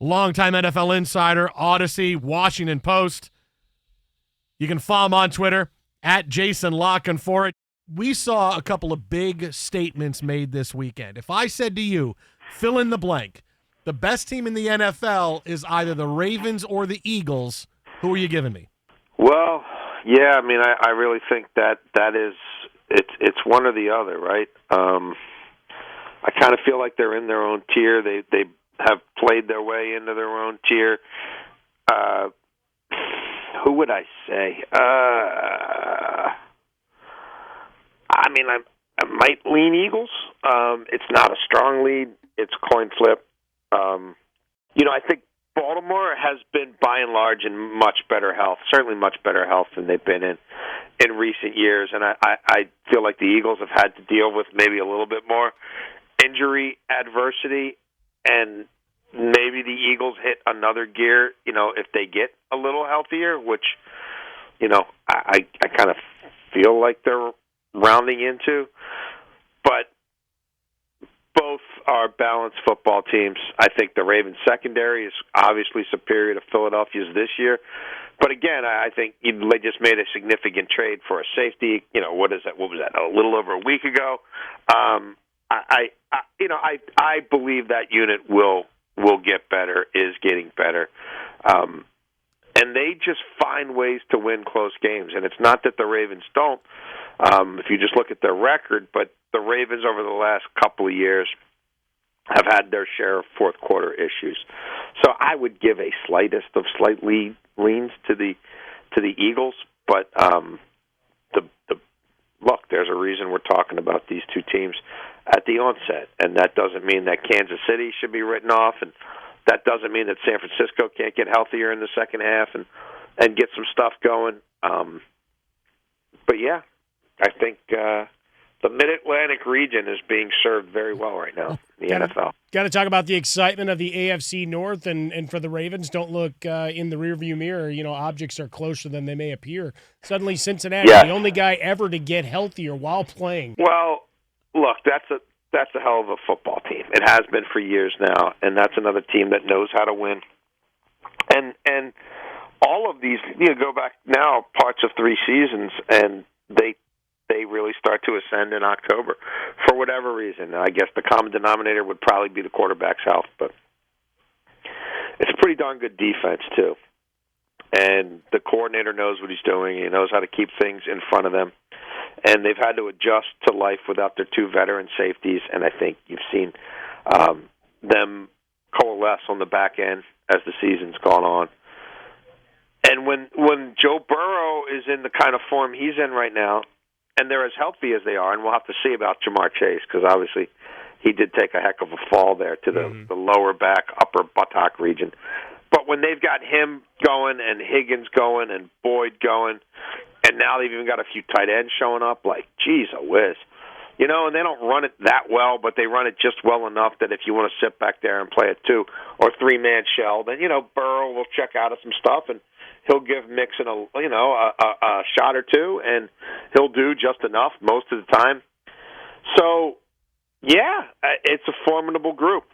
longtime NFL insider, Odyssey, Washington Post. You can follow him on Twitter, at Jason LaCanfora. We saw a couple of big statements made this weekend. If I said to you, fill in the blank, the best team in the NFL is either the Ravens or the Eagles, who are you giving me? Well, yeah, I mean, I really think that is it's one or the other, right? I kind of feel like they're in their own tier. They have played their way into their own tier. Who would I say? I mean, I might lean Eagles. It's not a strong lead. It's a coin flip. I think Baltimore has been, by and large, in much better health, certainly much better health than they've been in recent years. And I feel like the Eagles have had to deal with maybe a little bit more injury adversity, and maybe the Eagles hit another gear, if they get a little healthier, which, I kind of feel like they're rounding into. But both are balanced football teams. I think the Ravens secondary is obviously superior to Philadelphia's this year. But again, I think they just made a significant trade for a safety. What is that? What was that? A little over a week ago. I believe that unit will get better, is getting better. And they just find ways to win close games. And it's not that the Ravens don't, if you just look at their record, but the Ravens over the last couple of years have had their share of fourth quarter issues. So I would give a slightest of slight leans to the Eagles, but look, there's a reason we're talking about these two teams at the onset, and that doesn't mean that Kansas City should be written off, and that doesn't mean that San Francisco can't get healthier in the second half and get some stuff going. But yeah, I think the Mid-Atlantic region is being served very well right now in the NFL. Got to talk about the excitement of the AFC North, and for the Ravens, don't look in the rearview mirror. Objects are closer than they may appear. Suddenly, Cincinnati, the only guy ever to get healthier while playing. Well, look, that's a hell of a football team. It has been for years now, and that's another team that knows how to win. And all of these, go back now parts of 3 seasons, and they really start to ascend in October for whatever reason. I guess the common denominator would probably be the quarterback's health, but it's a pretty darn good defense too. And the coordinator knows what he's doing. He knows how to keep things in front of them. And they've had to adjust to life without their 2 veteran safeties, and I think you've seen them coalesce on the back end as the season's gone on. And when Joe Burrow is in the kind of form he's in right now, and they're as healthy as they are, and we'll have to see about Jamar Chase, because obviously he did take a heck of a fall there to the lower back, upper buttock region. But when they've got him going and Higgins going and Boyd going, and now they've even got a few tight ends showing up, like, geez, a whiz. And they don't run it that well, but they run it just well enough that if you want to sit back there and play a 2 or 3-man shell, then, Burrow will check out of some stuff, and he'll give Mixon a shot or two, and he'll do just enough most of the time. So, yeah, it's a formidable group.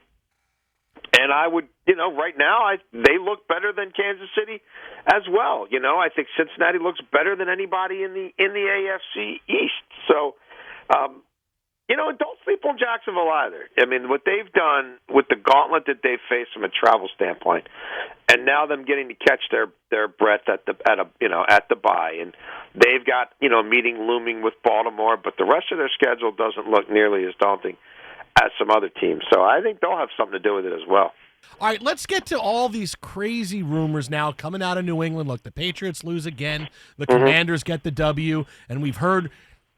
And I would, right now, they look better than Kansas City as well. I think Cincinnati looks better than anybody in the AFC East. So, don't sleep on Jacksonville either. I mean, what they've done with the gauntlet that they've faced from a travel standpoint, and now them getting to catch their breath at the bye, and they've got a meeting looming with Baltimore, but the rest of their schedule doesn't look nearly as daunting as some other teams. So I think they'll have something to do with it as well. All right, let's get to all these crazy rumors now coming out of New England. Look, the Patriots lose again. The Commanders get the W, and we've heard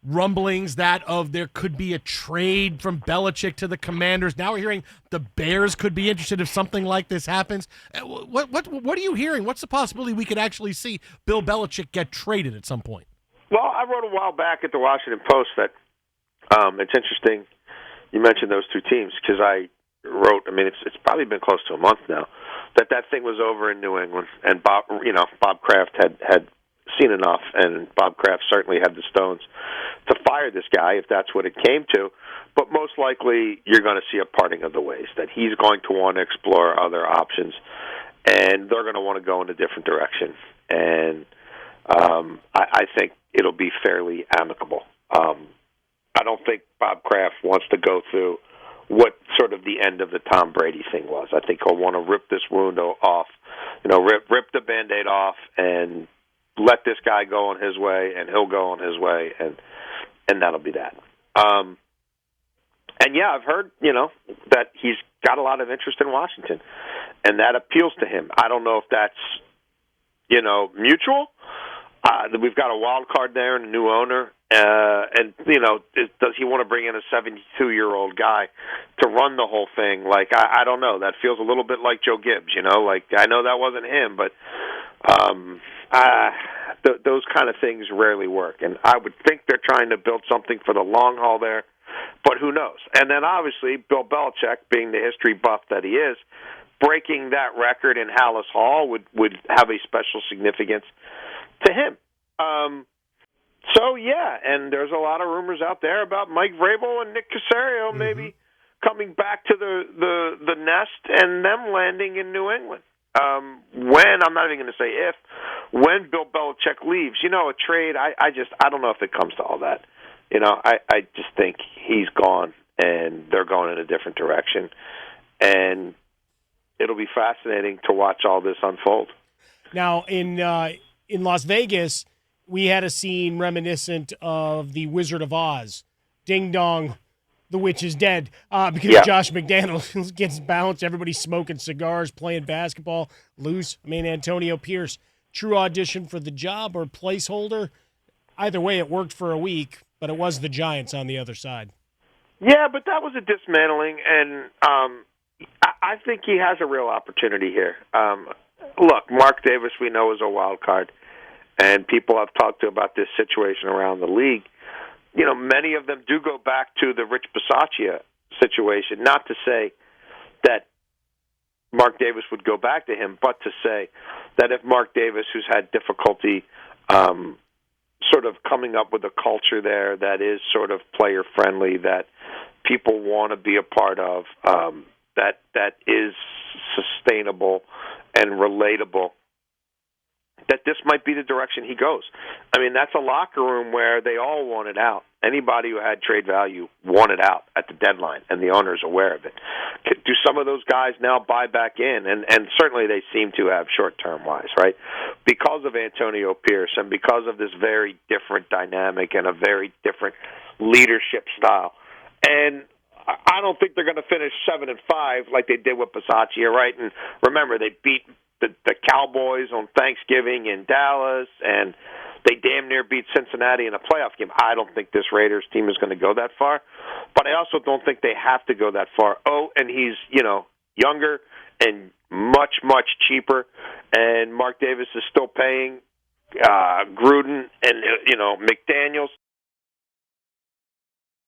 rumblings that there could be a trade from Belichick to the Commanders. Now we're hearing the Bears could be interested if something like this happens. What are you hearing? What's the possibility we could actually see Bill Belichick get traded at some point? Well, I wrote a while back at the Washington Post that it's interesting you mentioned those 2 teams, because I wrote, it's probably been close to a month now, that thing was over in New England, and Bob Kraft had seen enough, and Bob Kraft certainly had the stones to fire this guy if that's what it came to. But most likely, you're going to see a parting of the ways, that he's going to want to explore other options, and they're going to want to go in a different direction. And I think it'll be fairly amicable. I don't think Bob Kraft wants to go through what sort of the end of the Tom Brady thing was. I think he'll want to rip this wound off, rip the Band-Aid off, and let this guy go on his way, and he'll go on his way, and that'll be that. And yeah, I've heard, that he's got a lot of interest in Washington, and that appeals to him. I don't know if that's, mutual. We've got a wild card there and a new owner, and does he want to bring in a 72-year-old guy to run the whole thing? Like, I don't know. That feels a little bit like Joe Gibbs, Like, I know that wasn't him, but those kind of things rarely work. And I would think they're trying to build something for the long haul there, but who knows? And then obviously Bill Belichick, being the history buff that he is, breaking that record in Hallis Hall would have a special significance to him. So yeah, and there's a lot of rumors out there about Mike Vrabel and Nick Caserio maybe coming back to the nest and them landing in New England. When, I'm not even going to say if, when Bill Belichick leaves, a trade, I don't know if it comes to all that. I just think he's gone and they're going in a different direction. And it'll be fascinating to watch all this unfold. Now, in Las Vegas, we had a scene reminiscent of the Wizard of Oz. Ding dong, the witch is dead. Because Josh McDaniels gets bounced, everybody's smoking cigars, playing basketball, loose. Antonio Pierce, true audition for the job or placeholder? Either way, it worked for a week, but it was the Giants on the other side. Yeah, but that was a dismantling, and I think he has a real opportunity here. Look, Mark Davis, we know, is a wild card, and people have talked about this situation around the league. Many of them do go back to the Rich Bisaccia situation, not to say that Mark Davis would go back to him, but to say that if Mark Davis, who's had difficulty sort of coming up with a culture there that is sort of player-friendly, that people want to be a part of, that is sustainable and relatable, that this might be the direction he goes. That's a locker room where they all wanted out. Anybody who had trade value wanted out at the deadline, and the owner's aware of it. Do some of those guys now buy back in? And certainly they seem to have short-term wise, right? Because of Antonio Pierce and because of this very different dynamic and a very different leadership style. And I don't think they're going to finish 7-5 like they did with Bisaccia, right? And remember, they beat the Cowboys on Thanksgiving in Dallas, and they damn near beat Cincinnati in a playoff game. I don't think this Raiders team is going to go that far, but I also don't think they have to go that far. Oh, and he's, younger and much, much cheaper, and Mark Davis is still paying Gruden and, McDaniels.